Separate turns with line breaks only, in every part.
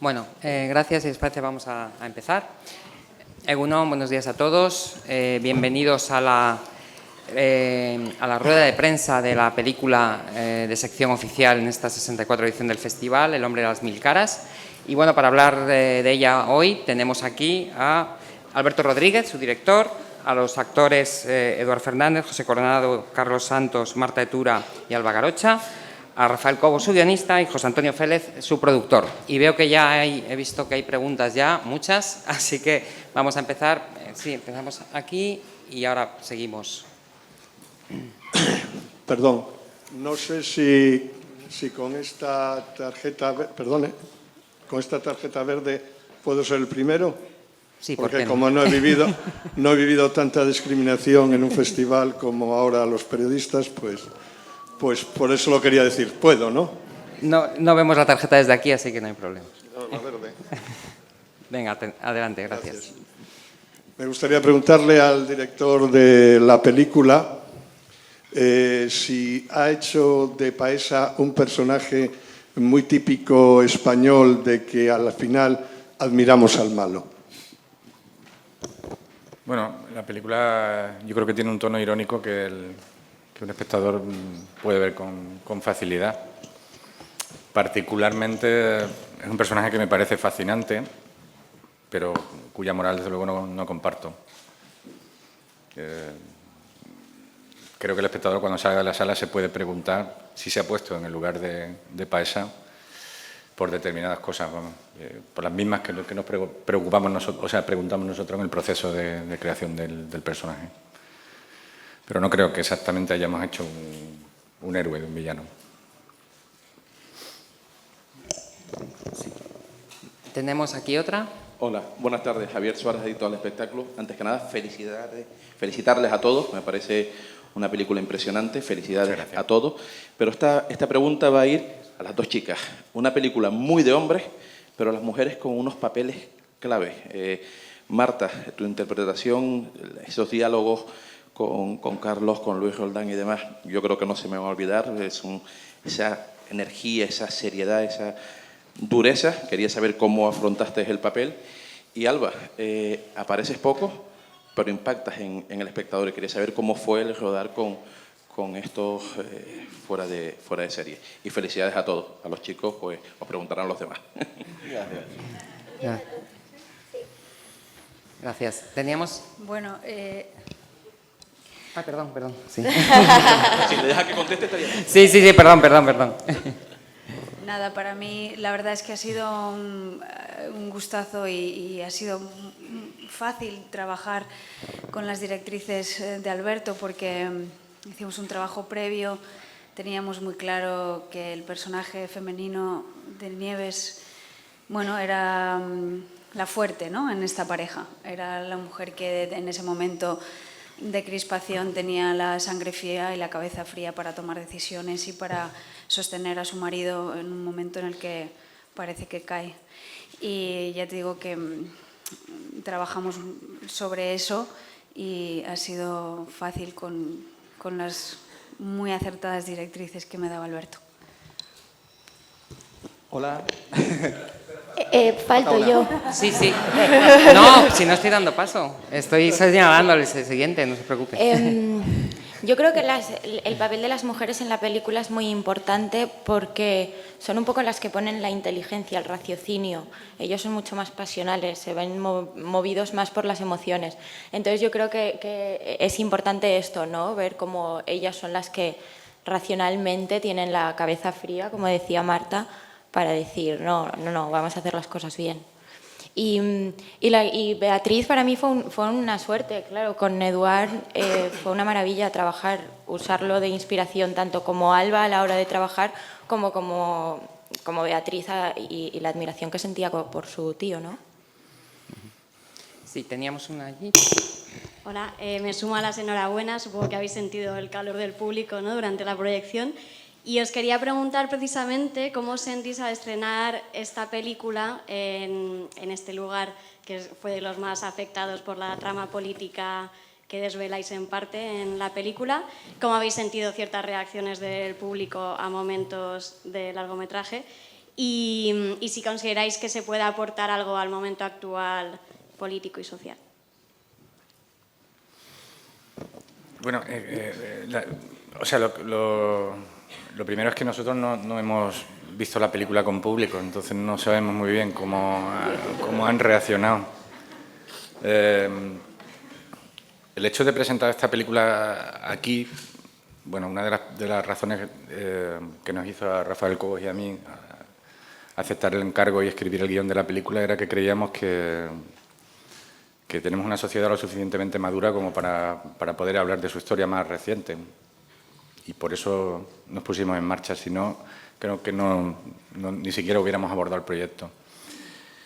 Bueno, gracias y después vamos a empezar. Egunon, buenos días a todos. Bienvenidos a la rueda de prensa de la película de sección oficial en esta 64 edición del festival, El hombre de las mil caras. Y bueno, para hablar de ella hoy tenemos aquí a Alberto Rodríguez, su director, a los actores Eduard Fernández, José Coronado, Carlos Santos, Marta Etura y Alba Garocha, a Rafael Cobo, su guionista, y José Antonio Félez, su productor. Y veo que ya he visto que hay preguntas ya, muchas, así que vamos a empezar. Sí, empezamos aquí y ahora seguimos.
Perdón, no sé si con esta tarjeta, con esta tarjeta verde puedo ser el primero.
Sí,
porque como no he vivido tanta discriminación en un festival como ahora los periodistas, pues por eso lo quería decir. Puedo, ¿no?
No vemos la tarjeta desde aquí, así que no hay problema.
No, la verde.
Venga, adelante, gracias.
Me gustaría preguntarle al director de la película si ha hecho de Paesa un personaje muy típico español de que al final admiramos al malo.
Bueno, la película yo creo que tiene un tono irónico que un espectador puede ver con facilidad. Particularmente es un personaje que me parece fascinante, pero cuya moral desde luego no comparto. Creo que el espectador cuando salga de la sala se puede preguntar si se ha puesto en el lugar de Paesa por determinadas cosas, por las mismas que nos preocupamos nosotros, o sea, preguntamos nosotros en el proceso de creación del personaje. Pero no creo que exactamente hayamos hecho un héroe de un villano.
Sí. Tenemos aquí otra.
Hola, buenas tardes. Javier Suárez, editor del espectáculo. Antes que nada, felicitarles a todos. Me parece una película impresionante. Felicidades a todos. Pero esta pregunta va a ir a las dos chicas. Una película muy de hombres, pero las mujeres con unos papeles clave. Marta, tu interpretación, esos diálogos con Carlos, con Luis Roldán y demás, yo creo que no se me va a olvidar. Esa energía, esa seriedad, esa dureza. Quería saber cómo afrontaste el papel. Y Alba, apareces poco, pero impactas en el espectador. Y quería saber cómo fue el rodar con estos fuera de serie. Y felicidades a todos. A los chicos, pues os preguntarán los demás. Gracias.
Gracias. Teníamos...
Bueno,
perdón. Sí.
Si le dejas que conteste, estaría bien.
Sí, perdón.
Nada, para mí la verdad es que ha sido un gustazo y ha sido fácil trabajar con las directrices de Alberto porque hicimos un trabajo previo, teníamos muy claro que el personaje femenino de Nieves, bueno, era la fuerte, ¿no?, en esta pareja. Era la mujer que en ese momento de crispación tenía la sangre fría y la cabeza fría para tomar decisiones y para sostener a su marido en un momento en el que parece que cae. Y ya te digo que trabajamos sobre eso y ha sido fácil con las muy acertadas directrices que me daba Alberto.
Hola.
Falto yo.
Sí. No, si no estoy dando paso. Estoy señalándoles el siguiente, no se preocupe.
Yo creo que el papel de las mujeres en la película es muy importante porque son un poco las que ponen la inteligencia, el raciocinio. Ellos son mucho más pasionales, se ven movidos más por las emociones. Entonces yo creo que es importante esto, ¿no? Ver cómo ellas son las que racionalmente tienen la cabeza fría, como decía Marta, para decir, no, vamos a hacer las cosas bien. Y Beatriz para mí fue una suerte, claro, con Eduard fue una maravilla trabajar, usarlo de inspiración tanto como Alba a la hora de trabajar como Beatriz y la admiración que sentía por su tío, ¿no?
Sí, teníamos una allí.
Hola, me sumo a las enhorabuenas, supongo que habéis sentido el calor del público, ¿no?, durante la proyección. Y os quería preguntar precisamente cómo os sentís al estrenar esta película en este lugar que fue de los más afectados por la trama política que desveláis en parte en la película. ¿Cómo habéis sentido ciertas reacciones del público a momentos del largometraje? y si consideráis que se puede aportar algo al momento actual político y social.
Bueno, lo primero es que nosotros no hemos visto la película con público, entonces no sabemos muy bien cómo han reaccionado. El hecho de presentar esta película aquí, bueno, una de las razones que nos hizo a Rafael Cobos y a mí aceptar el encargo y escribir el guión de la película era que creíamos que tenemos una sociedad lo suficientemente madura como para poder hablar de su historia más reciente. Y por eso nos pusimos en marcha, si no, creo que ni siquiera hubiéramos abordado el proyecto.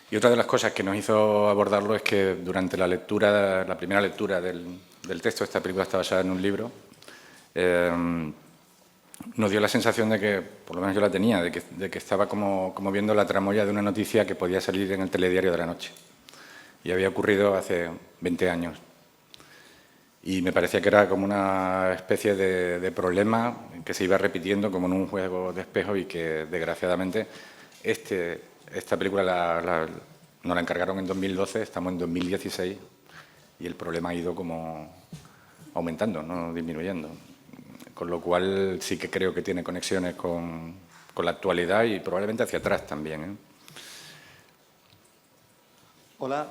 Y otra de las cosas que nos hizo abordarlo es que durante la primera lectura del texto, esta película está basada en un libro, nos dio la sensación de que, por lo menos yo la tenía, de que estaba como viendo la tramoya de una noticia que podía salir en el telediario de la noche. Y había ocurrido hace 20 años. Y me parecía que era como una especie de problema que se iba repitiendo como en un juego de espejo y que, desgraciadamente, esta película nos la encargaron en 2012, estamos en 2016 y el problema ha ido como aumentando, no disminuyendo. Con lo cual sí que creo que tiene conexiones con la actualidad y probablemente hacia atrás también, ¿eh?
Hola,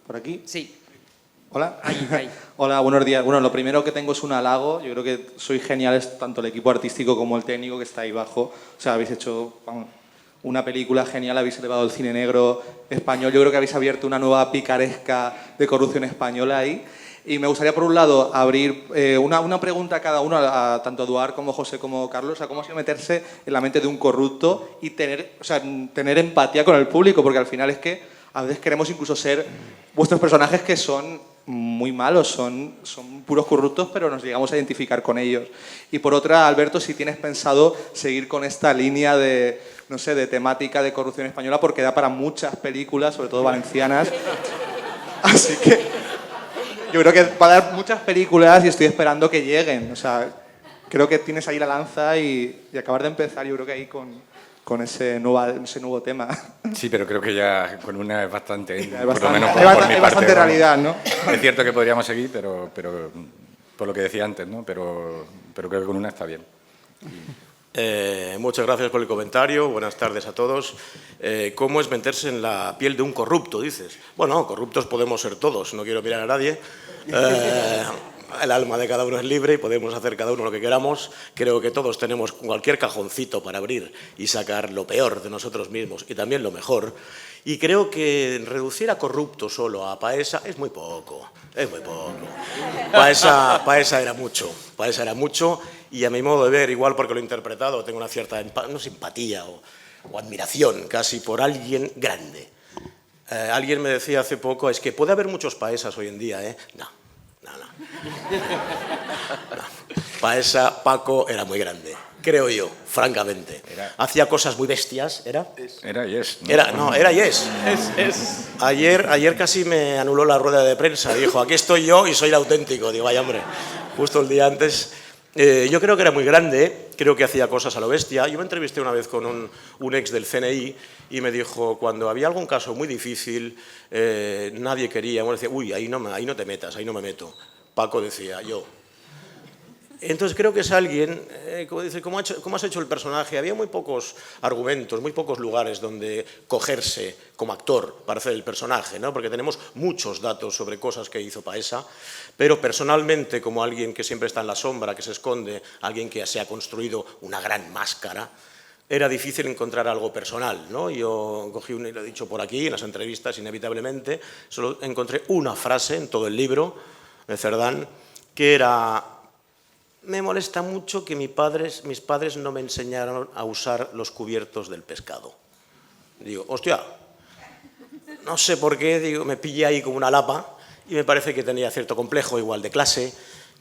¿por aquí?
Sí.
Hola.
Ahí.
Hola, buenos días. Bueno, lo primero que tengo es un halago. Yo creo que sois geniales, tanto el equipo artístico como el técnico que está ahí abajo. O sea, habéis hecho una película genial, habéis elevado el cine negro español. Yo creo que habéis abierto una nueva picaresca de corrupción española ahí. Y me gustaría, por un lado, abrir una pregunta a cada uno, tanto a Eduard como José como Carlos, a cómo ha sido meterse en la mente de un corrupto y tener empatía con el público, porque al final es que a veces queremos incluso ser vuestros personajes que son muy malos, son puros corruptos, pero nos llegamos a identificar con ellos. Y por otra, Alberto, si tienes pensado seguir con esta línea de temática de corrupción española, porque da para muchas películas, sobre todo valencianas. Así que yo creo que va a dar muchas películas y estoy esperando que lleguen. O sea, creo que tienes ahí la lanza y acabar de empezar, yo creo que ahí con ese nuevo tema.
Sí, pero creo que ya con una es bastante,
hay
por
bastante,
lo menos
hay
por mi parte,
bastante realidad, ¿no?
Es cierto que podríamos seguir, pero por lo que decía antes, ¿no? Pero creo que con una está bien.
Muchas gracias por el comentario. Buenas tardes a todos. ¿Cómo es meterse en la piel de un corrupto, dices? Bueno, corruptos podemos ser todos, no quiero mirar a nadie. El alma de cada uno es libre y podemos hacer cada uno lo que queramos. Creo que todos tenemos cualquier cajoncito para abrir y sacar lo peor de nosotros mismos y también lo mejor. Y creo que reducir a corrupto solo a Paesa es muy poco, es muy poco. Paesa era mucho, y a mi modo de ver, igual porque lo he interpretado, tengo una cierta simpatía o admiración casi por alguien grande. Alguien me decía hace poco, es que puede haber muchos Paesas hoy en día, ¿eh? No. Paesa, Paco, era muy grande, creo yo, francamente. Hacía cosas muy bestias, ¿era?
Era Yes.
Era Yes. Ayer casi me anuló la rueda de prensa, dijo, aquí estoy yo y soy el auténtico. Digo, vaya hombre, justo el día antes. Yo creo que era muy grande, creo que hacía cosas a lo bestia. Yo me entrevisté una vez con un ex del CNI y me dijo, cuando había algún caso muy difícil, nadie quería, bueno, decía, uy, ahí no te metas, ahí no me meto. Paco decía, yo. Entonces creo que es alguien, como dice, ¿cómo has hecho el personaje? Había muy pocos argumentos, muy pocos lugares donde cogerse como actor para hacer el personaje, ¿no? Porque tenemos muchos datos sobre cosas que hizo Paesa, pero personalmente, como alguien que siempre está en la sombra, que se esconde, alguien que se ha construido una gran máscara, era difícil encontrar algo personal, ¿no? Yo cogí y lo he dicho por aquí, en las entrevistas, inevitablemente, solo encontré una frase en todo el libro de Cerdán, que era: me molesta mucho que mis padres no me enseñaron a usar los cubiertos del pescado. Digo, hostia, no sé por qué, digo, me pillé ahí como una lapa y me parece que tenía cierto complejo igual de clase,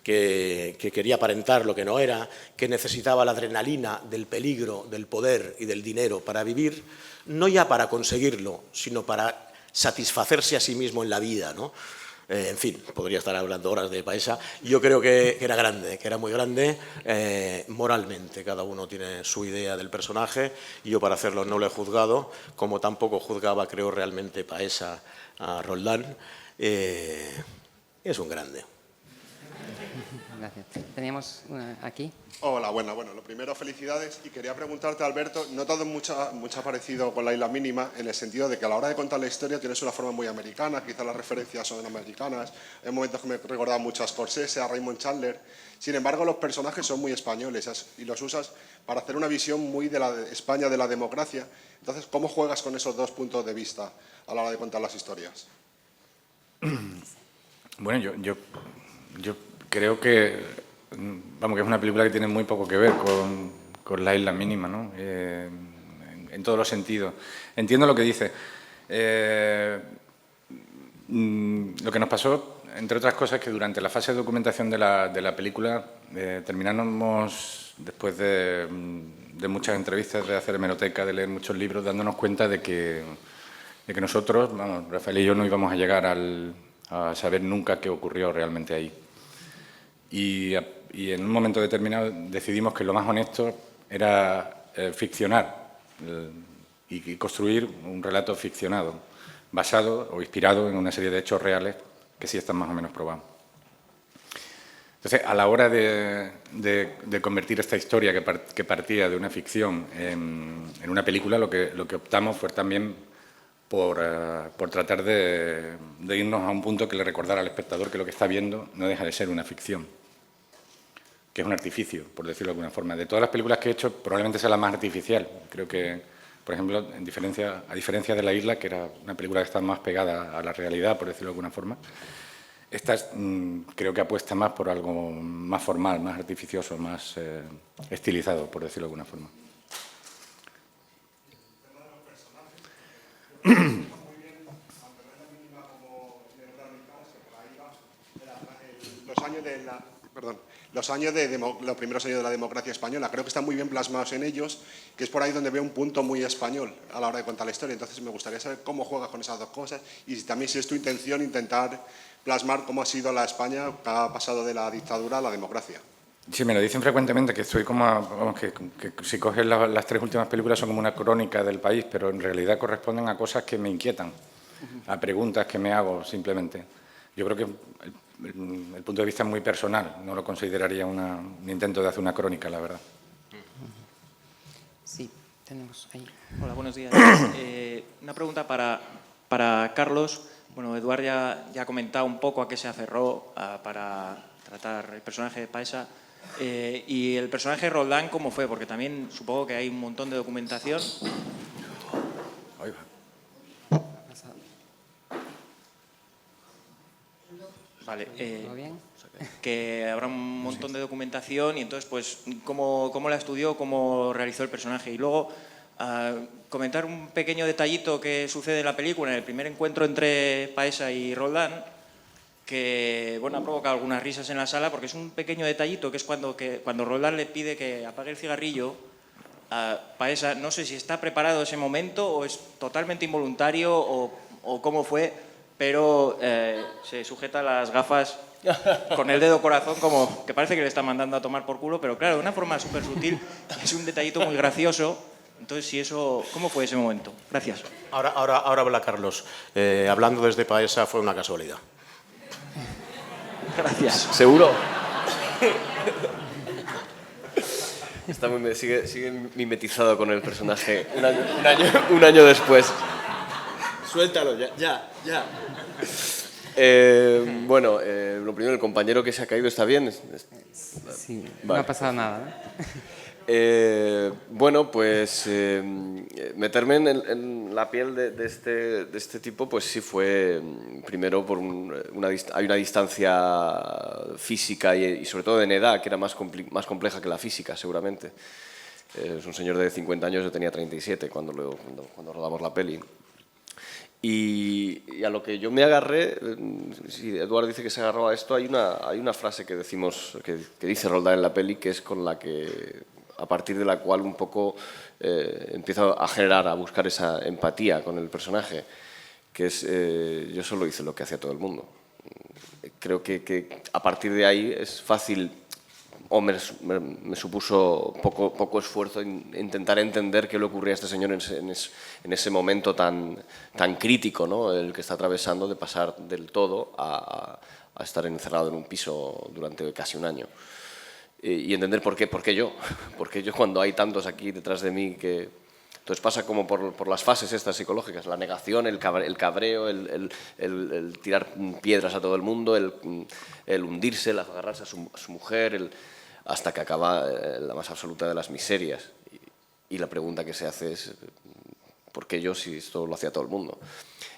que quería aparentar lo que no era, que necesitaba la adrenalina del peligro, del poder y del dinero para vivir, no ya para conseguirlo, sino para satisfacerse a sí mismo en la vida, ¿no? En fin, podría estar hablando horas de Paesa. Yo creo que era grande, que era muy grande moralmente. Cada uno tiene su idea del personaje y yo para hacerlo no lo he juzgado, como tampoco juzgaba, creo, realmente Paesa a Roldán. Es un grande.
Gracias. Teníamos una aquí.
Hola, bueno, lo primero, felicidades. Y quería preguntarte, Alberto, no todo mucho parecido con La Isla Mínima, en el sentido de que a la hora de contar la historia tienes una forma muy americana, quizás las referencias son americanas, hay momentos que me recordan mucho a Scorsese, a Raymond Chandler. Sin embargo, los personajes son muy españoles y los usas para hacer una visión muy de la España de la democracia. Entonces, ¿cómo juegas con esos dos puntos de vista a la hora de contar las historias?
Bueno, yo creo que que es una película que tiene muy poco que ver con La Isla Mínima, ¿no? En todos los sentidos. Entiendo lo que dice. Lo que nos pasó, entre otras cosas, es que durante la fase de documentación de la película terminamos, después de muchas entrevistas, de hacer hemeroteca, de leer muchos libros, dándonos cuenta de que nosotros, Rafael y yo, no íbamos a llegar a saber nunca qué ocurrió realmente ahí. Y en un momento determinado decidimos que lo más honesto era ficcionar y construir un relato ficcionado, basado o inspirado en una serie de hechos reales que sí están más o menos probados. Entonces, a la hora de convertir esta historia que partía de una ficción en una película, lo que optamos fue también por tratar de irnos a un punto que le recordara al espectador que lo que está viendo no deja de ser una ficción, que es un artificio, por decirlo de alguna forma. De todas las películas que he hecho, probablemente sea la más artificial. Creo que, por ejemplo, a diferencia de La Isla, que era una película que está más pegada a la realidad, por decirlo de alguna forma, esta creo que apuesta más por algo más formal, más artificioso, más estilizado, por decirlo de alguna forma.
Los primeros años de la democracia española, creo que están muy bien plasmados en ellos, que es por ahí donde veo un punto muy español a la hora de contar la historia. Entonces me gustaría saber cómo juegas con esas dos cosas y también si es tu intención intentar plasmar cómo ha sido la España que ha pasado de la dictadura a la democracia.
Sí, me lo dicen frecuentemente, que estoy como, que si coges las tres últimas películas son como una crónica del país, pero en realidad corresponden a cosas que me inquietan, a preguntas que me hago simplemente. Yo creo que el punto de vista es muy personal, no lo consideraría un intento de hacer una crónica, la verdad.
Sí, tenemos ahí.
Hola, buenos días. Una pregunta para Carlos. Bueno, Eduard ya ha comentado un poco a qué se aferró para tratar el personaje de Paesa. Y el personaje de Roldán, ¿cómo fue? Porque también supongo que hay un montón de documentación. Vale, que habrá un montón de documentación y entonces, pues, ¿cómo la estudió, cómo realizó el personaje? Y luego, comentar un pequeño detallito que sucede en la película, en el primer encuentro entre Paesa y Roldán, que, bueno, ha provocado algunas risas en la sala, porque es un pequeño detallito, que es cuando Roldán le pide que apague el cigarrillo a Paesa. No sé si está preparado ese momento o es totalmente involuntario o cómo fue, pero se sujeta las gafas con el dedo corazón, como que parece que le está mandando a tomar por culo, pero claro, de una forma súper sutil, es un detallito muy gracioso. Entonces, si eso, ¿cómo fue ese momento? Gracias.
Ahora habla Carlos. Hablando desde Paesa fue una casualidad.
Gracias.
¿Seguro? Sigue mimetizado con el personaje un año después.
Suéltalo, ya.
Bueno, lo primero, el compañero que se ha caído está bien.
Sí,
vale.
No ha pasado nada, ¿no?
Bueno, pues meterme en la piel de este tipo, pues sí fue, primero, hay una distancia física y sobre todo en edad, que era más compleja que la física, seguramente. Es un señor de 50 años, yo tenía 37 cuando rodamos la peli. Y a lo que yo me agarré, si Eduard dice que se agarró a esto, hay una frase que dice Roldán en la peli, que es con la que, a partir de la cual un poco empiezo a buscar esa empatía con el personaje, que es yo solo hice lo que hacía todo el mundo. creo que a partir de ahí es fácil, o me supuso poco esfuerzo intentar entender qué le ocurría a este señor en ese momento tan crítico, ¿no? El que está atravesando, de pasar del todo a estar encerrado en un piso durante casi un año. Y entender por qué yo, cuando hay tantos aquí detrás de mí que... Entonces pasa como por las fases estas psicológicas, la negación, el cabreo, el tirar piedras a todo el mundo, el hundirse, el agarrarse a su mujer, hasta que acaba la más absoluta de las miserias. Y la pregunta que se hace es, ¿por qué yo si esto lo hacía todo el mundo?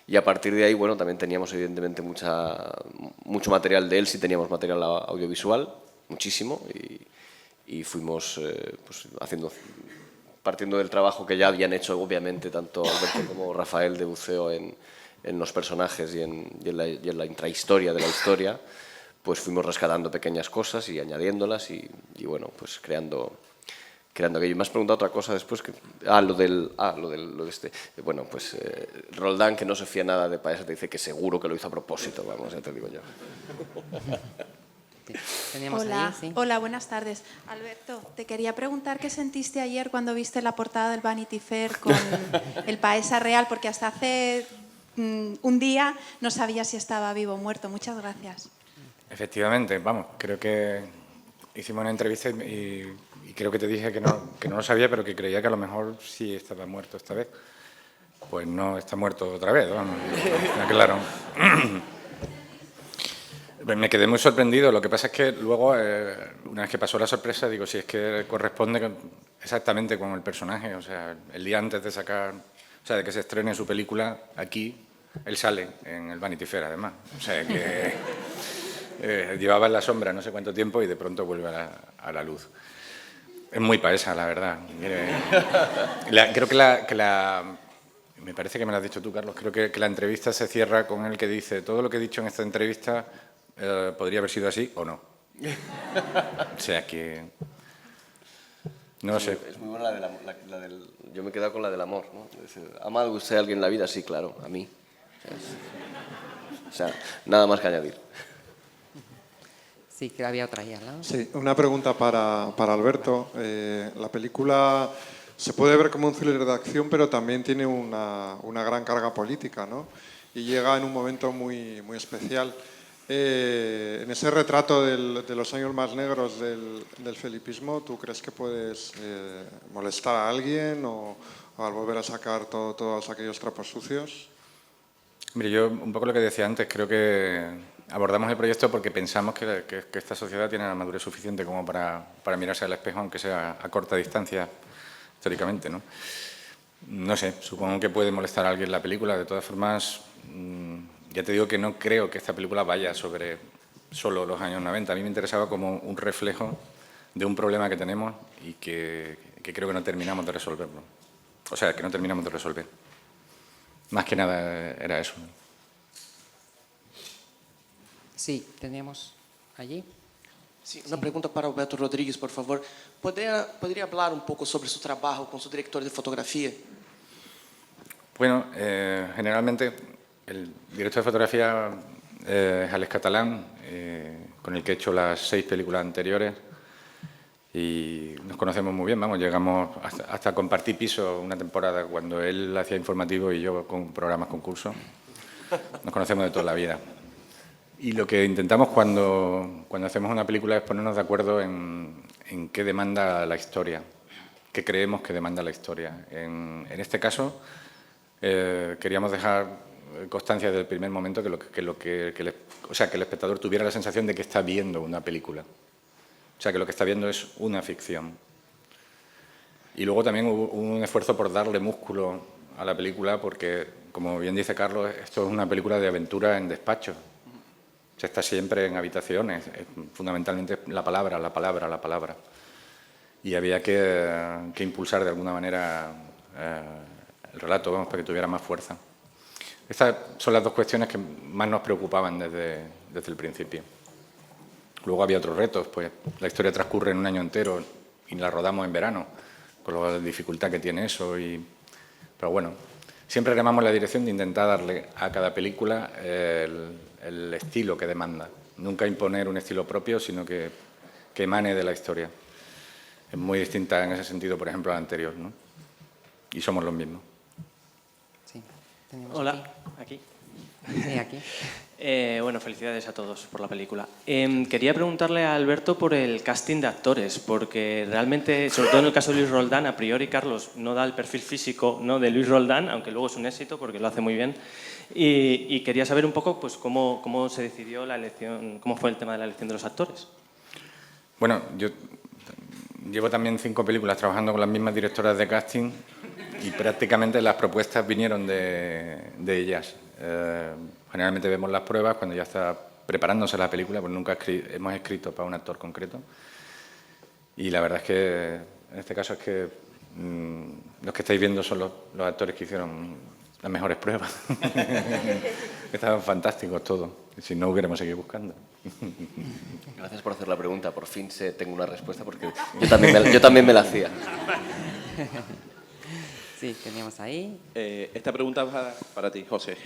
Y a partir de ahí, bueno, también teníamos evidentemente mucho material de él, sí teníamos material audiovisual, muchísimo, y fuimos pues, partiendo del trabajo que ya habían hecho, obviamente, tanto Alberto como Rafael de buceo en los personajes y en la intrahistoria de la historia, pues fuimos rescatando pequeñas cosas y añadiéndolas y bueno, pues creando aquello. Me has preguntado otra cosa después, lo de este. Bueno, pues Roldán, que no se fía nada de Paesa, te dice que seguro que lo hizo a propósito, vamos, ya te digo yo.
Hola, sí. Hola, buenas tardes. Alberto, te quería preguntar qué sentiste ayer cuando viste la portada del Vanity Fair con el Paesa real, porque hasta hace un día no sabía si estaba vivo o muerto. Muchas gracias.
Efectivamente, vamos, creo que hicimos una entrevista y creo que te dije que no lo sabía, pero que creía que a lo mejor sí estaba muerto esta vez. Pues no, está muerto otra vez, vamos, claro. Me quedé muy sorprendido. Lo que pasa es que luego, una vez que pasó la sorpresa, digo, si es que corresponde exactamente con el personaje. O sea, el día antes de que se estrene su película aquí, él sale en el Vanity Fair, además. O sea, que llevaba en la sombra no sé cuánto tiempo y de pronto vuelve a la luz. Es muy Paesa, la verdad. Creo que me parece que me lo has dicho tú, Carlos. Creo que la entrevista se cierra con él que dice: todo lo que he dicho en esta entrevista podría haber sido así o no. O sea que... No sé.
Es muy buena yo me he quedado con la del amor, ¿no? ¿Ha amado usted a alguien en la vida? Sí, claro, a mí. O sea, nada más que añadir.
Sí, que había otra ya, ¿no?
Sí, una pregunta para Alberto. La película se puede ver como un thriller de acción, pero también tiene una gran carga política, ¿no? Y llega en un momento muy especial. En ese retrato de los años más negros del felipismo, ¿tú crees que puedes molestar a alguien o al volver a sacar todos aquellos trapos sucios?
Mire, yo un poco lo que decía antes, creo que abordamos el proyecto porque pensamos que esta sociedad tiene la madurez suficiente como para mirarse al espejo, aunque sea a corta distancia, históricamente, ¿no? No sé, supongo que puede molestar a alguien la película. De todas formas, ya te digo que no creo que esta película vaya sobre solo los años 90. A mí me interesaba como un reflejo de un problema que tenemos y que creo que no terminamos de resolverlo. O sea, que no terminamos de resolver. Más que nada era eso.
Sí, teníamos allí.
Sí, una pregunta para Alberto Rodríguez, por favor. ¿Podría hablar un poco sobre su trabajo con su director de fotografía?
Bueno, generalmente el director de fotografía es Alex Catalán, con el que he hecho las 6 películas anteriores y nos conocemos muy bien, vamos, llegamos hasta compartir piso una temporada cuando él hacía informativo y yo con programas concursos. Nos conocemos de toda la vida. Y lo que intentamos cuando hacemos una película es ponernos de acuerdo en qué demanda la historia, qué creemos que demanda la historia. En este caso, queríamos dejar constancia desde el primer momento que el espectador tuviera la sensación de que está viendo una película. O sea, que lo que está viendo es una ficción. Y luego también hubo un esfuerzo por darle músculo a la película porque, como bien dice Carlos, esto es una película de aventura en despacho. Se está siempre en habitaciones, fundamentalmente la palabra. Y había que impulsar de alguna manera el relato, vamos, para que tuviera más fuerza. Estas son las 2 cuestiones que más nos preocupaban desde el principio. Luego había otros retos, pues la historia transcurre en un año entero y la rodamos en verano, con la dificultad que tiene eso. Pero bueno, siempre remamos la dirección de intentar darle a cada película el el estilo que demanda. Nunca imponer un estilo propio, sino que emane de la historia. Es muy distinta en ese sentido, por ejemplo, a la anterior, ¿no? Y somos los mismos.
Sí.
Hola, aquí.
Sí, aquí.
Bueno, felicidades a todos por la película. Quería preguntarle a Alberto por el casting de actores, porque realmente, sobre todo en el caso de Luis Roldán, a priori Carlos no da el perfil físico, ¿no?, de Luis Roldán, aunque luego es un éxito porque lo hace muy bien. Y quería saber un poco pues, cómo se decidió la elección, cómo fue el tema de la elección de los actores.
Bueno, yo llevo también 5 películas trabajando con las mismas directoras de casting y prácticamente las propuestas vinieron de ellas. Generalmente vemos las pruebas cuando ya está preparándose la película, pues nunca hemos escrito para un actor concreto. Y la verdad es que en este caso es que los que estáis viendo son los actores que hicieron las mejores pruebas. Estaban fantásticos todos, si no hubiéramos seguido buscando.
Gracias por hacer la pregunta, por fin tengo una respuesta porque yo también me la hacía.
Sí, teníamos ahí.
Esta pregunta va para ti, José.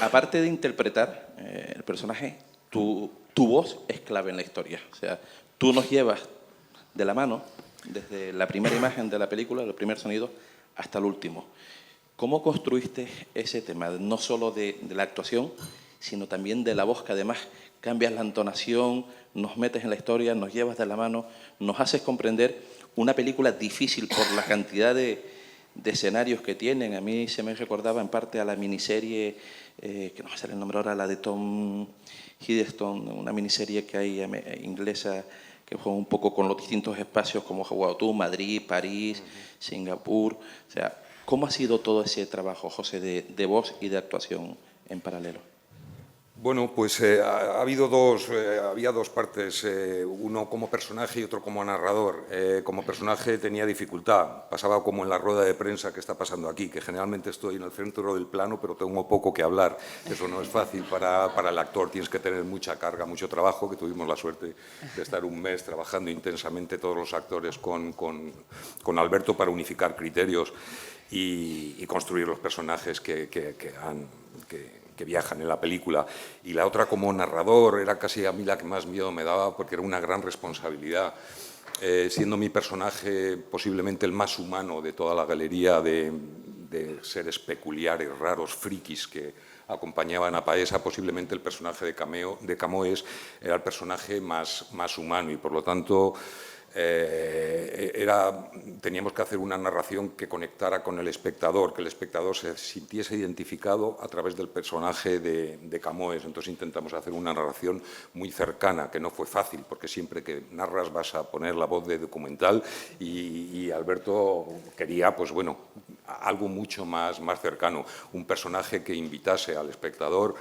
Aparte de interpretar el personaje, tu voz es clave en la historia. O sea, tú nos llevas de la mano desde la primera imagen de la película, el primer sonido, hasta el último. ¿Cómo construiste ese tema, no solo de la actuación, sino también de la voz, que además cambias la entonación, nos metes en la historia, nos llevas de la mano, nos haces comprender una película difícil por la cantidad de escenarios que tienen? A mí se me recordaba en parte a la miniserie, que no me sale el nombre ahora, la de Tom Hiddleston, una miniserie que hay inglesa que juega un poco con los distintos espacios como has jugado tú, Madrid, París, Singapur. O sea, ¿cómo ha sido todo ese trabajo, José, de voz y de actuación en paralelo?
Bueno, pues había dos partes, uno como personaje y otro como narrador. Como personaje tenía dificultad, pasaba como en la rueda de prensa que está pasando aquí, que generalmente estoy en el centro del plano, pero tengo poco que hablar. Eso no es fácil para el actor, tienes que tener mucha carga, mucho trabajo, que tuvimos la suerte de estar un mes trabajando intensamente todos los actores con Alberto para unificar criterios y construir los personajes que viajan en la película. Y la otra como narrador era casi a mí la que más miedo me daba, porque era una gran responsabilidad. Siendo mi personaje posiblemente el más humano de toda la galería de seres peculiares, raros, frikis que acompañaban a Paesa, posiblemente el personaje de Camões era el personaje más humano y por lo tanto teníamos que hacer una narración que conectara con el espectador, que el espectador se sintiese identificado a través del personaje de Camões. Entonces intentamos hacer una narración muy cercana, que no fue fácil, porque siempre que narras vas a poner la voz de documental y Alberto quería, pues bueno, algo mucho más cercano, un personaje que invitase al espectador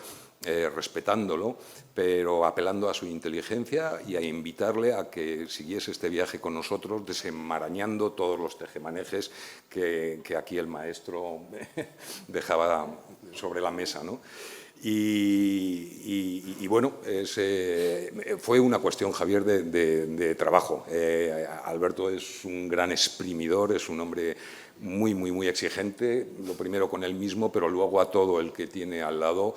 respetándolo, pero apelando a su inteligencia y a invitarle a que siguiese este viaje con nosotros, desenmarañando todos los tejemanejes que aquí el maestro dejaba sobre la mesa, ¿no? Y bueno, fue una cuestión, Javier, de trabajo. Alberto es un gran exprimidor, es un hombre muy exigente, lo primero con él mismo, pero luego a todo el que tiene al lado.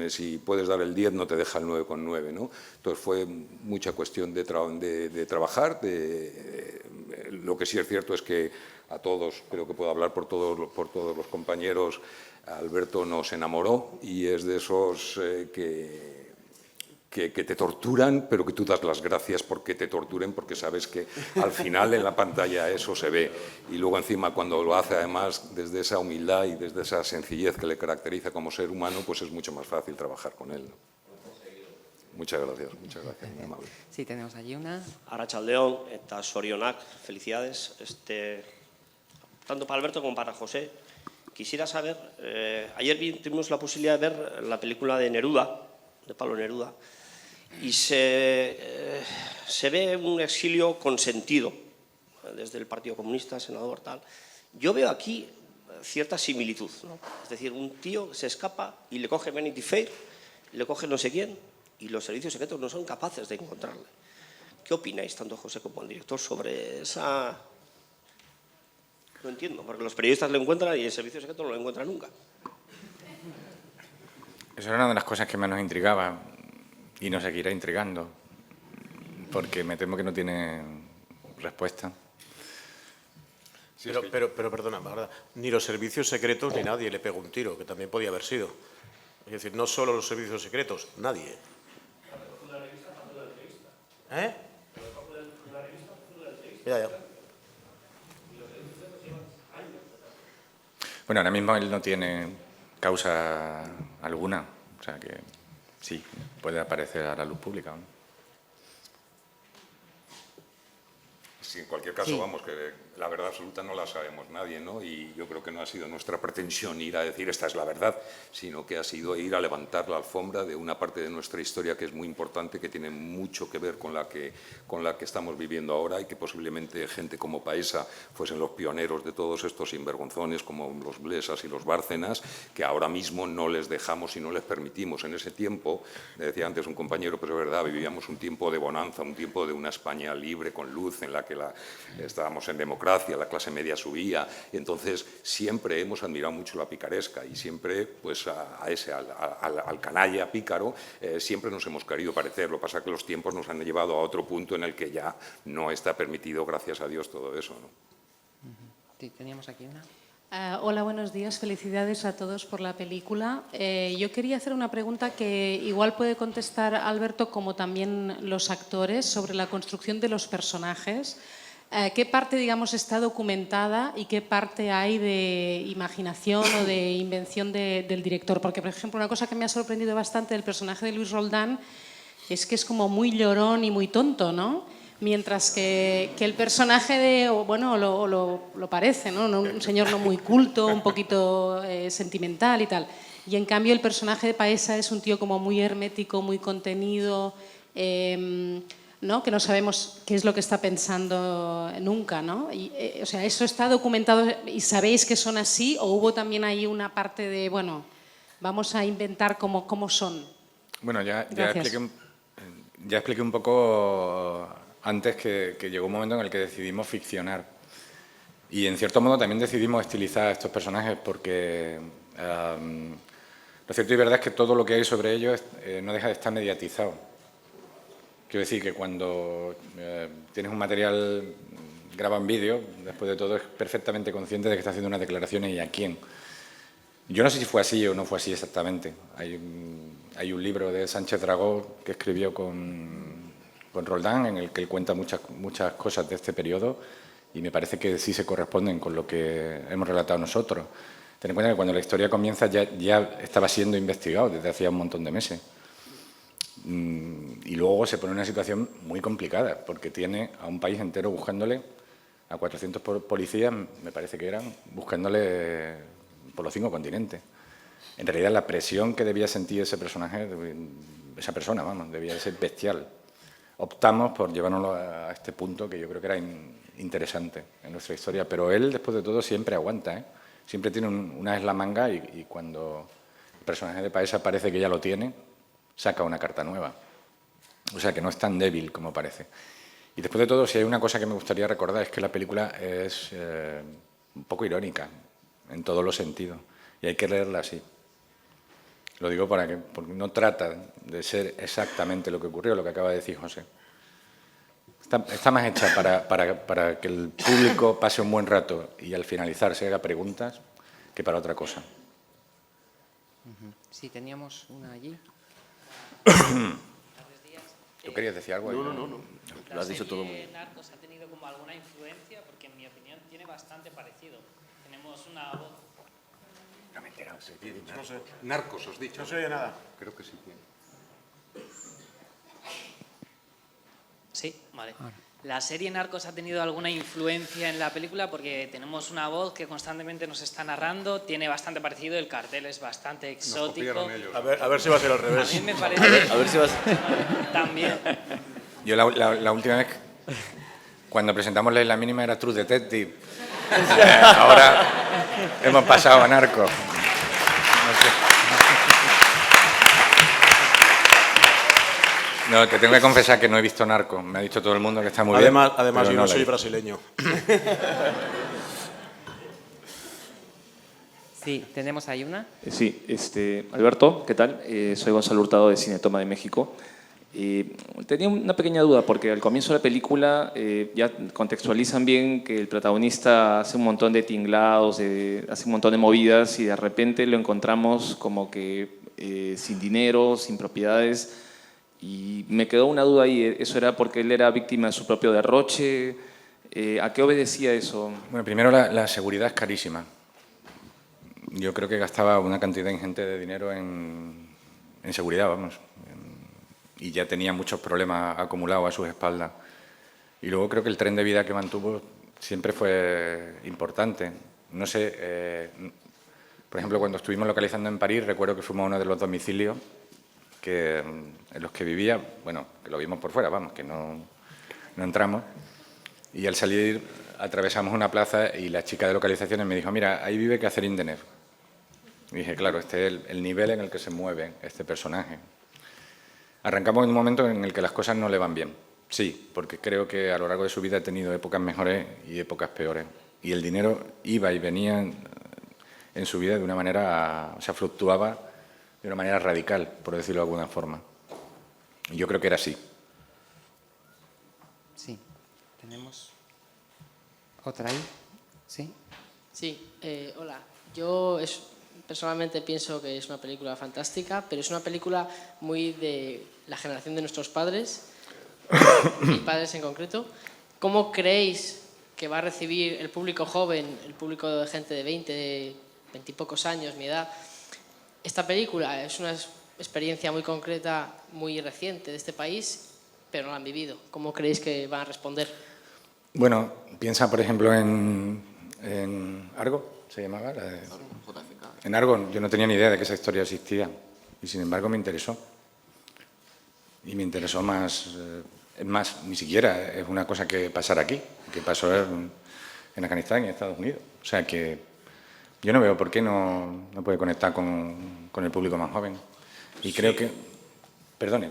Si puedes dar el 10, no te deja el 9,9, ¿no? Entonces fue mucha cuestión de trabajar. Lo que sí es cierto es que a todos, creo que puedo hablar por todos los compañeros, Alberto nos enamoró y es de esos que te torturan, pero que tú das las gracias porque te torturen, porque sabes que al final en la pantalla eso se ve. Y luego encima cuando lo hace además desde esa humildad y desde esa sencillez que le caracteriza como ser humano, pues es mucho más fácil trabajar con él, ¿no? Muchas gracias, muy amable.
Sí, tenemos allí una.
Arratsaldeon eta sorionak, felicidades. Tanto para Alberto como para José. Quisiera saber, ayer tuvimos la posibilidad de ver la película de Neruda, de Pablo Neruda, y se ve un exilio consentido desde el Partido Comunista, senador, tal. Yo veo aquí cierta similitud, ¿no? Es decir, un tío se escapa y le coge Vanity Fair, le coge no sé quién, y los servicios secretos no son capaces de encontrarle. ¿Qué opináis, tanto José como el director, sobre esa...? No entiendo, porque los periodistas lo encuentran y el servicio secreto no lo encuentra nunca.
Eso era una de las cosas que más nos intrigaba y nos seguirá intrigando, porque me temo que no tiene respuesta.
Pero perdona, ¿verdad? Ni los servicios secretos ni nadie le pegó un tiro, que también podía haber sido. Es decir, no solo los servicios secretos, nadie. ¿Eh? Ya.
Bueno, ahora mismo él no tiene causa alguna, o sea que sí, puede aparecer a la luz pública, ¿no?
Sí, en cualquier caso,
Sí.
vamos, que la verdad absoluta no la sabemos nadie, ¿no? Y yo creo que no ha sido nuestra pretensión ir a decir esta es la verdad, sino que ha sido ir a levantar la alfombra de una parte de nuestra historia que es muy importante, que tiene mucho que ver con la que estamos viviendo ahora y que posiblemente gente como Paesa fuesen los pioneros de todos estos sinvergonzones como los Blesas y los Bárcenas, que ahora mismo no les dejamos y no les permitimos. En ese tiempo, le decía antes un compañero, pero es verdad, vivíamos un tiempo de bonanza, un tiempo de una España libre, con luz, en la que estábamos en democracia, la clase media subía, y entonces siempre hemos admirado mucho la picaresca y siempre pues al canalla pícaro siempre nos hemos querido parecer. Lo que pasa es que los tiempos nos han llevado a otro punto en el que ya no está permitido, gracias a Dios, todo eso, ¿no?
Sí, teníamos aquí una.
Hola, buenos días. Felicidades a todos por la película. Yo quería hacer una pregunta que igual puede contestar Alberto, como también los actores, sobre la construcción de los personajes. ¿Qué parte, digamos, está documentada y qué parte hay de imaginación o de invención del director? Porque, por ejemplo, una cosa que me ha sorprendido bastante del personaje de Luis Roldán es que es como muy llorón y muy tonto, ¿no? Mientras que el personaje lo parece, ¿no? Un señor no muy culto, un poquito sentimental y tal. Y en cambio el personaje de Paesa es un tío como muy hermético, muy contenido, ¿no? Que no sabemos qué es lo que está pensando nunca, ¿no? Y, o sea, ¿eso está documentado y sabéis que son así o hubo también ahí una parte de, bueno, vamos a inventar cómo son?
Bueno, ya expliqué un poco antes que llegó un momento en el que decidimos ficcionar. Y en cierto modo también decidimos estilizar a estos personajes porque lo cierto y verdad es que todo lo que hay sobre ellos no deja de estar mediatizado. Quiero decir que cuando tienes un material grabado en vídeo, después de todo es perfectamente consciente de que está haciendo unas declaraciones y a quién. Yo no sé si fue así o no fue así exactamente. Hay un libro de Sánchez Dragó que escribió con Roldán, en el que él cuenta muchas cosas de este periodo y me parece que sí se corresponden con lo que hemos relatado nosotros. Ten en cuenta que cuando la historia comienza ya estaba siendo investigado desde hacía un montón de meses. Y luego se pone en una situación muy complicada porque tiene a un país entero buscándole, a 400 policías, me parece que eran, buscándole por los 5 continentes. En realidad la presión que debía sentir ese personaje, esa persona, vamos, debía de ser bestial. Optamos por llevárnoslo a este punto que yo creo que era interesante en nuestra historia, pero él, después de todo, siempre aguanta, ¿eh? Siempre tiene una as en la manga y cuando el personaje de Paesa parece que ya lo tiene, saca una carta nueva. O sea, que no es tan débil como parece. Y después de todo, si hay una cosa que me gustaría recordar es que la película es un poco irónica en todos los sentidos y hay que leerla así. Lo digo porque no trata de ser exactamente lo que ocurrió, lo que acaba de decir José. Está más hecha para que el público pase un buen rato y al finalizar se haga preguntas que para otra cosa.
Sí, teníamos una allí.
¿Tú querías decir algo?
No. Lo has dicho todo muy
bien. ¿Narcos ha tenido como alguna influencia? Porque en mi opinión tiene bastante parecido. Tenemos una voz...
No me he enterado. No sé. Narcos, os he dicho.
No se oye nada.
Creo que sí tiene.
Sí, vale. ¿La serie Narcos ha tenido alguna influencia en la película? Porque tenemos una voz que constantemente nos está narrando, tiene bastante parecido, el cartel es bastante exótico.
A ver si va a ser al revés.
A mí me parece...
A ver si va a ser...
También.
Yo la última vez, cuando presentamos La Isla Mínima, era True Detective. Ahora hemos pasado a Narco. No sé. No, te tengo que confesar que no he visto Narco. Me ha dicho todo el mundo que está muy bien.
Además yo no soy brasileño.
Sí, tenemos ahí una.
Sí, Alberto, ¿qué tal? Soy Gonzalo Hurtado de Cinetoma de México. Tenía una pequeña duda porque al comienzo de la película ya contextualizan bien que el protagonista hace un montón de tinglados, hace un montón de movidas y de repente lo encontramos como que sin dinero, sin propiedades, y me quedó una duda ahí. ¿Eso era porque él era víctima de su propio derroche? ¿A qué obedecía eso?
Bueno, primero la seguridad es carísima. Yo creo que gastaba una cantidad ingente de dinero en seguridad, vamos. Y ya tenía muchos problemas acumulados a sus espaldas. Y luego creo que el tren de vida que mantuvo siempre fue importante. No sé, por ejemplo, cuando estuvimos localizando en París, recuerdo que fuimos a uno de los domicilios en los que vivía, bueno, que lo vimos por fuera, vamos, que no entramos. Y al salir atravesamos una plaza y la chica de localizaciones me dijo, mira, ahí vive Catherine Deneuve. Y dije, claro, este es el nivel en el que se mueve este personaje. Arrancamos en un momento en el que las cosas no le van bien. Sí, porque creo que a lo largo de su vida ha tenido épocas mejores y épocas peores. Y el dinero iba y venía en su vida de una manera, o sea, fluctuaba de una manera radical, por decirlo de alguna forma. Y yo creo que era así.
Sí, tenemos otra ahí. ¿Sí?
Sí, hola. Yo personalmente pienso que es una película fantástica, pero es una película muy de la generación de nuestros padres, mis padres en concreto. ¿Cómo creéis que va a recibir el público joven, el público de gente de 20 y pocos años, mi edad, esta película? Es una experiencia muy concreta, muy reciente de este país, pero no la han vivido. ¿Cómo creéis que van a responder?
Bueno, piensa, por ejemplo, en Argo, ¿se llamaba? En Argo yo no tenía ni idea de que esa historia existía y sin embargo me interesó. Y me interesó más, es más, ni siquiera es una cosa que pasara aquí, que pasó en Afganistán y en Estados Unidos. O sea que yo no veo por qué no puede conectar con el público más joven. Y creo que... Perdone.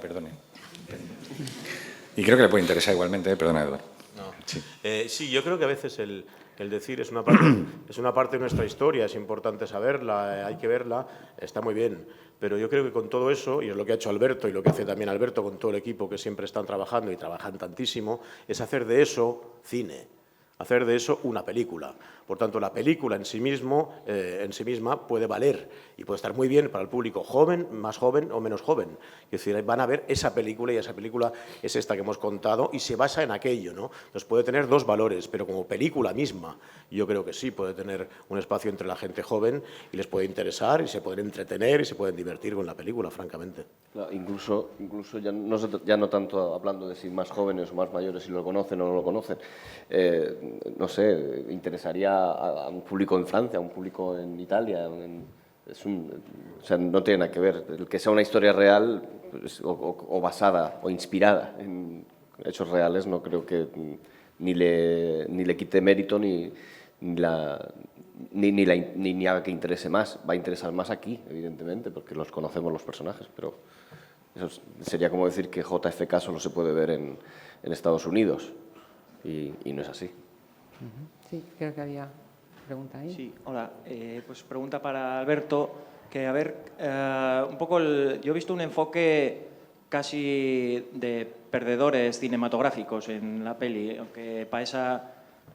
Y creo que le puede interesar igualmente, perdona, Eduardo.
No. Sí, yo creo que a veces el decir es una parte de nuestra historia, es importante saberla, hay que verla, está muy bien. Pero yo creo que con todo eso, y es lo que ha hecho Alberto y lo que hace también Alberto con todo el equipo que siempre están trabajando y trabajan tantísimo, es hacer de eso cine, hacer de eso una película. Por tanto, la película en sí misma puede valer y puede estar muy bien para el público joven, más joven o menos joven. Es decir, van a ver esa película y esa película es esta que hemos contado y se basa en aquello, ¿no? Entonces puede tener dos valores, pero como película misma yo creo que sí puede tener un espacio entre la gente joven y les puede interesar y se pueden entretener y se pueden divertir con la película, francamente.
Claro, incluso ya no tanto hablando de si más jóvenes o más mayores, si lo conocen o no lo conocen, no sé, interesaría a un público en Francia, a un público en Italia, o sea, no tiene nada que ver. El que sea una historia real pues, o basada o inspirada en hechos reales no creo que ni le quite mérito ni haga que interese más. Va a interesar más aquí, evidentemente, porque los conocemos los personajes, pero eso sería como decir que JFK solo se puede ver en Estados Unidos y no es así.
Sí, creo que había pregunta ahí.
Sí, hola. Pues pregunta para Alberto, que a ver, un poco yo he visto un enfoque casi de perdedores cinematográficos en la peli, aunque Paesa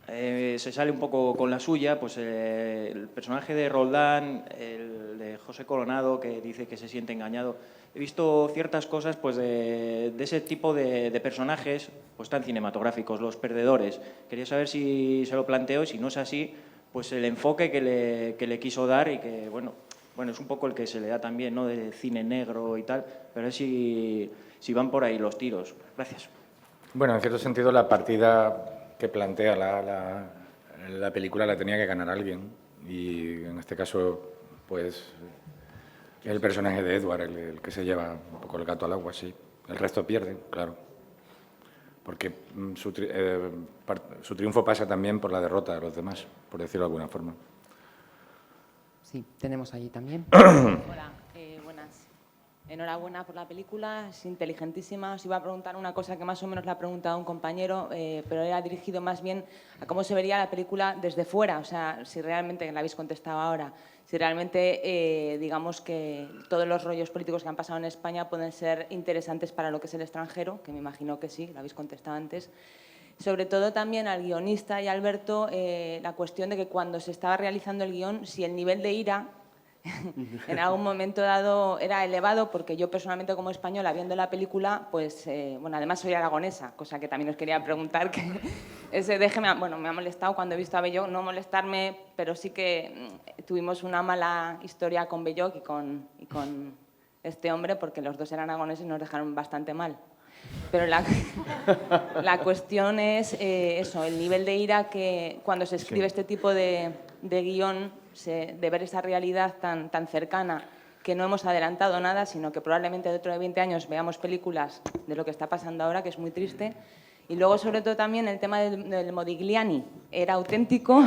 se sale un poco con la suya, pues el personaje de Roldán, el de José Coronado, que dice que se siente engañado. He visto ciertas cosas pues de ese tipo de personajes pues tan cinematográficos, los perdedores. Quería saber si se lo planteo y si no es así, pues el enfoque que le quiso dar y que, bueno, es un poco el que se le da también, ¿no?, de cine negro y tal, pero a ver si van por ahí los tiros. Gracias.
Bueno, en cierto sentido la partida que plantea la película la tenía que ganar alguien y en este caso pues es el personaje de Edward el que se lleva un poco el gato al agua, sí. El resto pierde, claro. Porque su triunfo pasa también por la derrota de los demás, por decirlo de alguna forma.
Sí, tenemos allí también.
Hola, buenas.
enhorabuena por la película, es inteligentísima. Os iba a preguntar una cosa que más o menos le ha preguntado un compañero, pero era dirigido más bien a cómo se vería la película desde fuera, o sea, si realmente, que la habéis contestado ahora, si realmente, digamos que todos los rollos políticos que han pasado en España pueden ser interesantes para lo que es el extranjero, que me imagino que sí, lo habéis contestado antes. Sobre todo también al guionista y a Alberto, la cuestión de que cuando se estaba realizando el guión, si el nivel de ira en algún momento dado era elevado, porque yo personalmente como española viendo la película, pues, bueno, además soy aragonesa, cosa que también os quería preguntar, que ese deje me ha molestado cuando he visto a Belloc, no molestarme, pero sí que tuvimos una mala historia con Belloc y con este hombre, porque los dos eran aragoneses y nos dejaron bastante mal. Pero la cuestión es eso, el nivel de ira que cuando se escribe este tipo de guión, de ver esa realidad tan cercana, que no hemos adelantado nada, sino que probablemente dentro de 20 años veamos películas de lo que está pasando ahora, que es muy triste. Y luego, sobre todo, también el tema del Modigliani. ¿Era auténtico?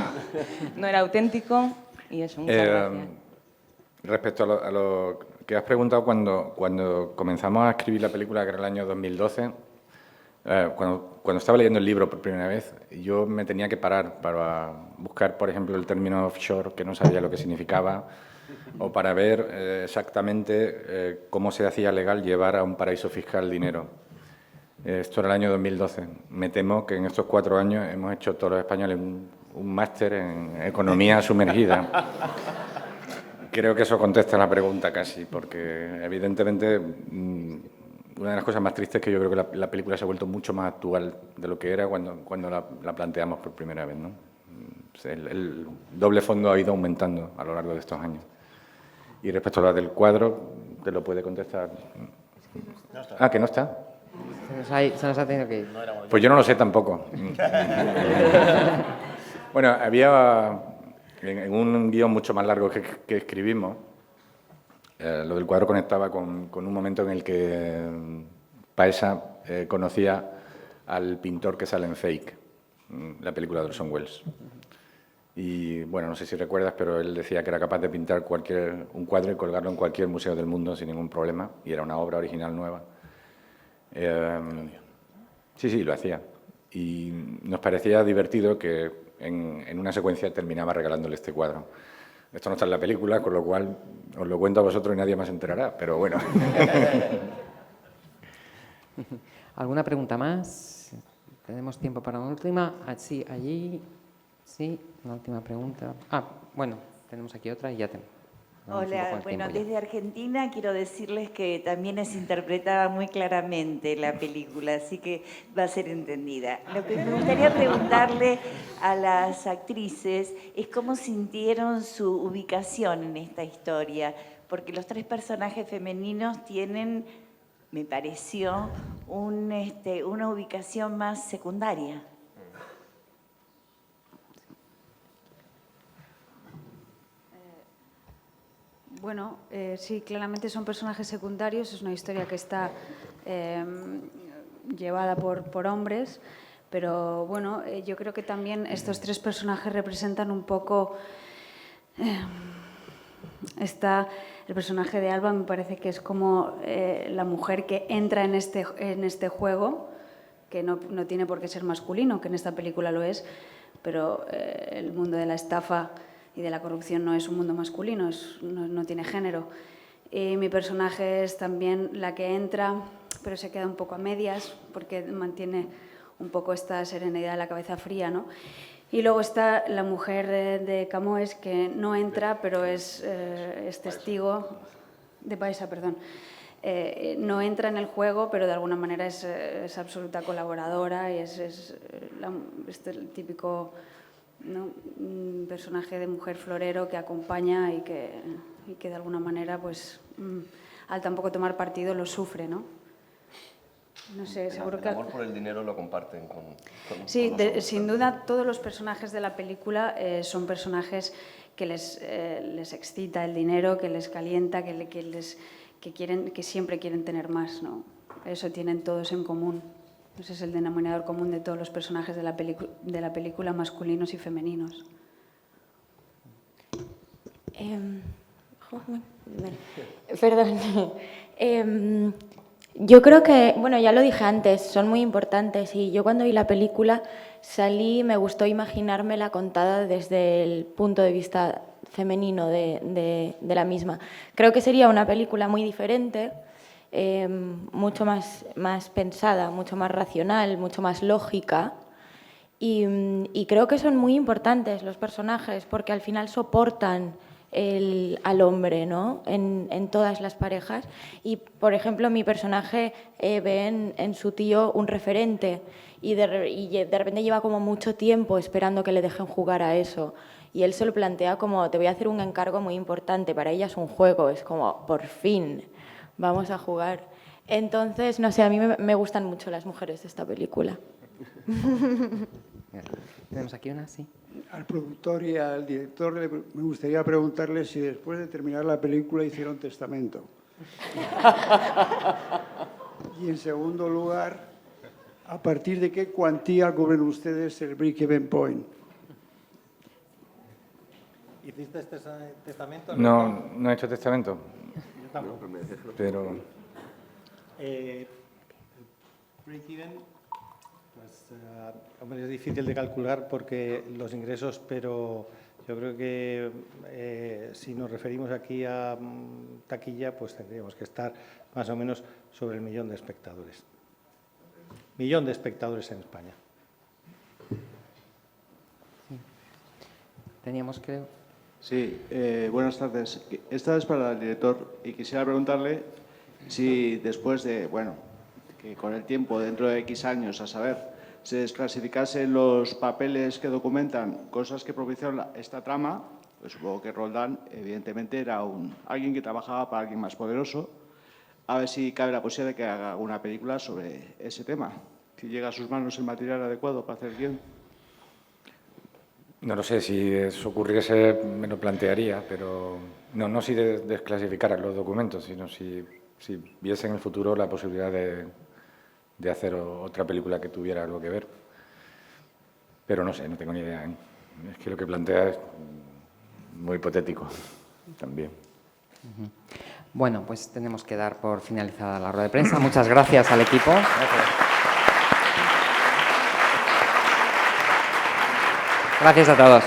¿No era auténtico? Y eso, muchas gracias.
Respecto a lo que has preguntado, cuando comenzamos a escribir la película, que era el año 2012, cuando estaba leyendo el libro por primera vez, yo me tenía que parar para buscar, por ejemplo, el término offshore, que no sabía lo que significaba, o para ver exactamente cómo se hacía legal llevar a un paraíso fiscal dinero. Esto era el año 2012. Me temo que en estos 4 años hemos hecho todos los españoles un máster en economía sumergida. Creo que eso contesta la pregunta casi, porque evidentemente una de las cosas más tristes es que yo creo que la película se ha vuelto mucho más actual de lo que era cuando la planteamos por primera vez, ¿no? El doble fondo ha ido aumentando a lo largo de estos años. Y respecto a la del cuadro, ¿te lo puede contestar? Ah, que no está.
Se nos ha tenido que ir.
Pues yo no lo sé tampoco. Bueno, había en un guión mucho más largo que escribimos, lo del cuadro conectaba con un momento en el que Paesa conocía al pintor que sale en Fake, la película de Orson Welles. Y bueno, no sé si recuerdas, pero él decía que era capaz de pintar un cuadro y colgarlo en cualquier museo del mundo sin ningún problema, y era una obra original nueva. Sí, lo hacía. Y nos parecía divertido que en una secuencia terminaba regalándole este cuadro. Esto no está en la película, con lo cual os lo cuento a vosotros y nadie más se enterará, pero bueno.
¿Alguna pregunta más? ¿Tenemos tiempo para una última? Sí, allí. Sí, una última pregunta. Bueno, tenemos aquí otra y ya tenemos.
Hola, bueno, desde Argentina quiero decirles que también es interpretada muy claramente la película, así que va a ser entendida. Lo que me gustaría preguntarle a las actrices es cómo sintieron su ubicación en esta historia, porque los 3 personajes femeninos tienen, me pareció, una ubicación más secundaria.
Bueno, sí, claramente son personajes secundarios, es una historia que está llevada por hombres, pero bueno, yo creo que también estos 3 personajes representan un poco... el personaje de Alba me parece que es como la mujer que entra en este juego, que no tiene por qué ser masculino, que en esta película lo es, pero el mundo de la estafa y de la corrupción no es un mundo masculino, no tiene género. Y mi personaje es también la que entra, pero se queda un poco a medias, porque mantiene un poco esta serenidad de la cabeza fría, ¿no? Y luego está la mujer de Camões, que no entra, pero es testigo... De Paesa, perdón. No entra en el juego, pero de alguna manera es absoluta colaboradora y es el típico... ¿no? Un personaje de mujer florero que acompaña y que de alguna manera, pues, al tampoco tomar partido, lo sufre, ¿no? No sé, seguro que...
El amor por el dinero lo comparten con
Sí,
nosotros,
sin duda todos los personajes de la película son personajes que les excita el dinero, que les calienta, que siempre quieren tener más, ¿no? Eso tienen todos en común. Ese es el denominador común de todos los personajes de la película, masculinos y femeninos.
Perdón. Yo creo que, bueno, ya lo dije antes, son muy importantes y yo cuando vi la película salí, me gustó imaginármela contada desde el punto de vista femenino de la misma. Creo que sería una película muy diferente, mucho más pensada, mucho más racional, mucho más lógica y creo que son muy importantes los personajes porque al final soportan al hombre, ¿no? En todas las parejas. Y, por ejemplo, mi personaje ve en su tío un referente y de repente lleva como mucho tiempo esperando que le dejen jugar a eso. Y él se lo plantea como, te voy a hacer un encargo muy importante, para ella es un juego, es como, por fin, vamos a jugar. Entonces, no sé, a mí me gustan mucho las mujeres de esta película.
Tenemos aquí una, sí.
Al productor y al director me gustaría preguntarle si después de terminar la película hicieron testamento. Y en segundo lugar, ¿a partir de qué cuantía cubren ustedes el break-even point?
¿Hiciste testamento?
No, no he hecho testamento.
Yo tampoco.
Pero...
break-even... Hombre, es difícil de calcular porque los ingresos, pero yo creo que si nos referimos aquí a taquilla, pues tendríamos que estar más o menos sobre el 1.000.000 de espectadores. 1.000.000 de espectadores en España.
Teníamos, creo...
Sí, buenas tardes. Esta es para el director y quisiera preguntarle si después de, bueno, que con el tiempo, dentro de X años, a saber, se desclasificasen los papeles que documentan cosas que propiciaron esta trama, pues supongo que Roldán, evidentemente, era alguien que trabajaba para alguien más poderoso. A ver si cabe la posibilidad de que haga una película sobre ese tema. Si llega a sus manos el material adecuado para hacer el guión.
No lo sé, si eso ocurriese me lo plantearía, pero no si desclasificaran los documentos, sino si viese en el futuro la posibilidad de hacer otra película que tuviera algo que ver. Pero no sé, no tengo ni idea, ¿eh? Es que lo que plantea es muy hipotético también.
Bueno, pues tenemos que dar por finalizada la rueda de prensa. Muchas gracias al equipo. Gracias a todos.